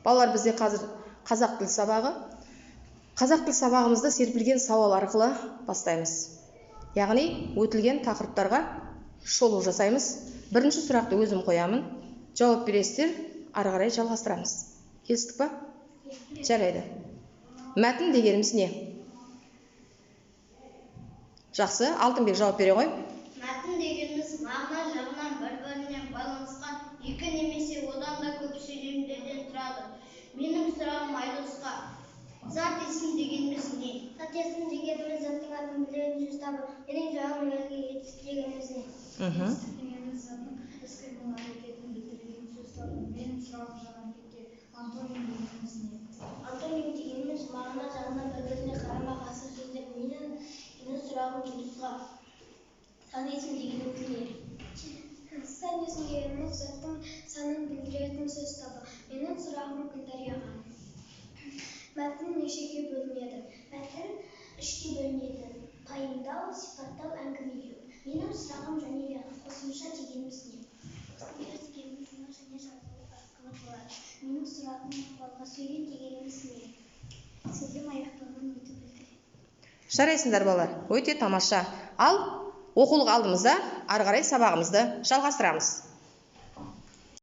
Балалар, бізде қазір қазақ тіл сабағы. Қазақ тіл сабағымызды серпілген сауал арқылы бастаймыз. Яғни өтілген тақырыптарға шолу жасаймыз. Бірінші сұрақты өзім қоямын. Жауап бересіздер, ары қарай жалғастырамыз. Келістік па? Жарайды. Мәтін дегеніміз не? Жақсы, Алтынбек жауап бере ғой. Мәтін дегеніміз мағына жағынан бір-біріне байланысқан екі немесе одан да көп сөйлемдерден тұрады. Менің сұрағым Айдосқа. Зат есім дегеніміз не? Зат есім дегеніміз заттың атын білдіретін сөз табы. Менің сұрағым етістік дегеніміз не? Етістік дегеніміз заттың іс-қимыл әрекетін білдіретін сөз табы. Менің сұрағым Жанарбекке. Антоним дегеніміз не? Антоним дегеніміз мағына жағынан бір-біріне қарама-қарсы сөздер. Менің сұрағым Жұлдызға. Сан есім дегеніміз не? Сан есім дегеніміз заттың санын білдіретін сөз табы. Менің сұрағым Гүлдарияға. Мәтін нешеге бөлінеді? Мәтін үшке бөлінеді. Пайымдау, сипаттау, әңгімелеу. Менің сұрағым Жанелияға. Қосымша дегеніміз не? Қосымша дегеніміз және жазылу арқылы болады. Менің сұрағым Мақпалға. Сөйлем дегеніміз не? Сөйлем аяқталған өтіп білдіреді. Жарайсыңдар балалар, өте тамаша. Ал оқулық алдымызда, ары қарай сабағымызды жалғастырамыз.